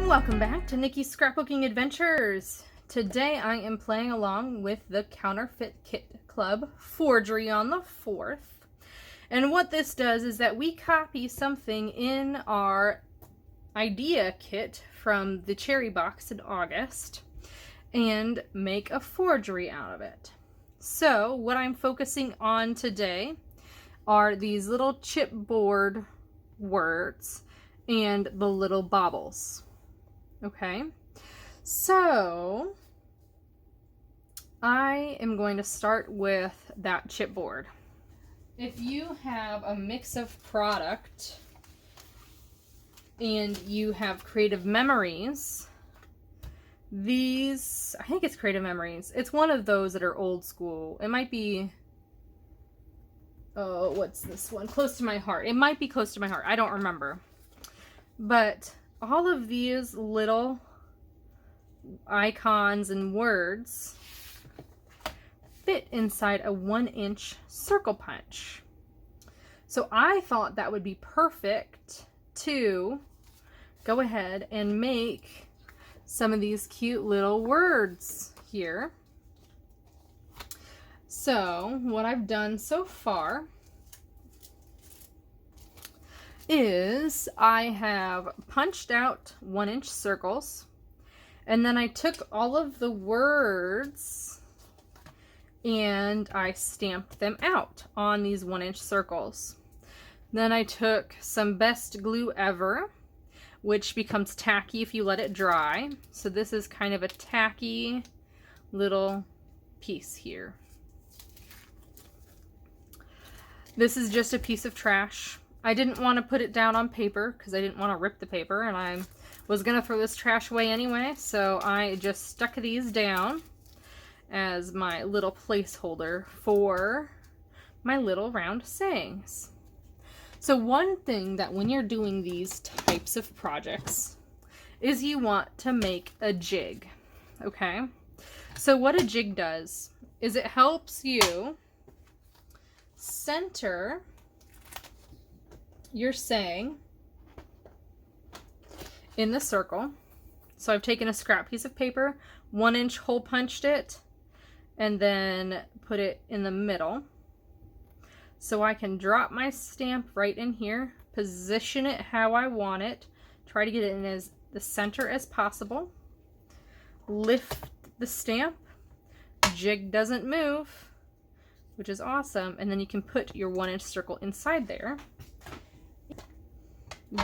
Welcome back to Nikki's Scrapbooking Adventures. Today I am playing along with the Counterfeit Kit Club Forgery on the 4th. And what this does is that we copy something in our idea kit from the cherry box in August and make a forgery out of it. So what I'm focusing on today are these little chipboard words and the little baubles. Okay, so I am going to start with that chipboard. If you have a mix of product and you have Creative Memories, these, I think it's Creative Memories. It's one of those that are old school. It might be, oh, what's this one? Close to My Heart. It might be Close to My Heart. I don't remember. But all of these little icons and words fit inside a 1-inch circle punch. So I thought that would be perfect to go ahead and make some of these cute little words here. So what I've done so far is I have punched out 1-inch circles, and then I took all of the words and I stamped them out on these 1-inch circles. Then I took some Best Glue Ever, which becomes tacky if you let it dry. So this is kind of a tacky little piece here. This is just a piece of trash. I didn't want to put it down on paper because I didn't want to rip the paper, and I was going to throw this trash away anyway, so I just stuck these down as my little placeholder for my little round sayings. So one thing that when you're doing these types of projects is you want to make a jig, okay? So what a jig does is it helps you center your saying in the circle. So I've taken a scrap piece of paper, 1-inch hole punched it, and then put it in the middle. So I can drop my stamp right in here, position it how I want it, try to get it in as the center as possible, lift the stamp, jig doesn't move, which is awesome, and then you can put your 1-inch circle inside there.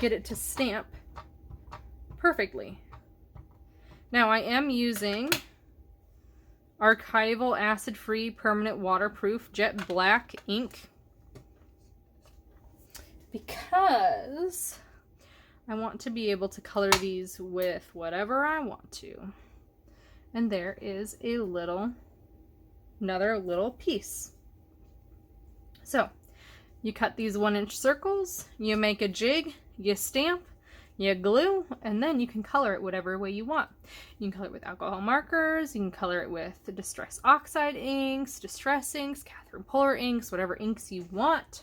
Get it to stamp perfectly. Now I am using archival acid-free permanent waterproof jet black ink because I want to be able to color these with whatever I want to. And there is a another little piece. So you cut these 1-inch circles, you make a jig, you stamp, you glue, and then you can color it whatever way you want. You can color it with alcohol markers, you can color it with Distress Oxide inks, Distress inks, Catherine Polar inks, whatever inks you want.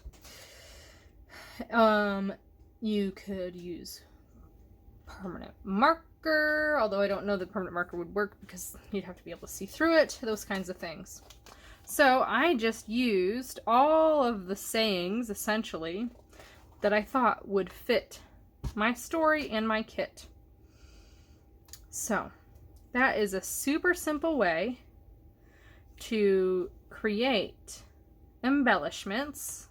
You could use permanent marker, although I don't know that permanent marker would work because you'd have to be able to see through it, those kinds of things. So I just used all of the sayings, essentially, that I thought would fit my story and my kit. So that is a super simple way to create embellishments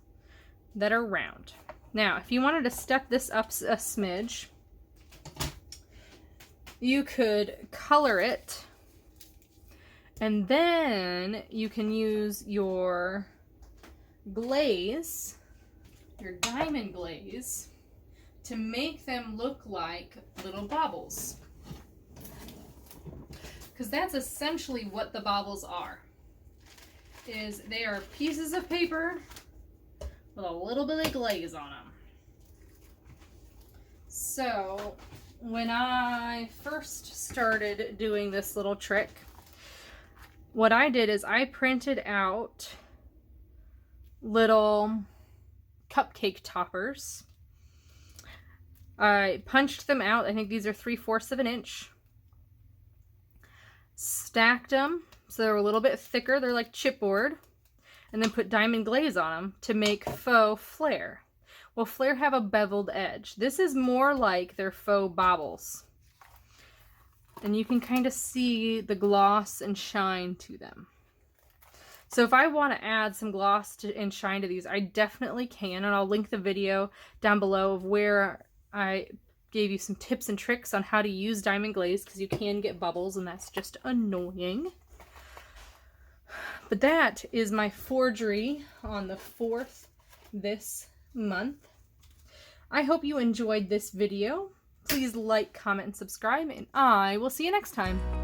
that are round. Now, if you wanted to step this up a smidge, you could color it, and then you can use your glaze, your diamond glaze, to make them look like little baubles. Because that's essentially what the baubles are. Is they are pieces of paper with a little bit of glaze on them. So when I first started doing this little trick, what I did is I printed out little cupcake toppers I punched them out. I think these are 3/4 of an inch. Stacked them so they're a little bit thicker. They're like chipboard. And then put diamond glaze on them to make faux flare. Well, flare have a beveled edge. This is more like their faux baubles. And you can kind of see the gloss and shine to them. So if I want to add some gloss and shine to these, I definitely can. And I'll link the video down below of where I gave you some tips and tricks on how to use diamond glaze, because you can get bubbles and that's just annoying. But that is my forgery on the 4th this month. I hope you enjoyed this video. Please like, comment, and subscribe, and I will see you next time.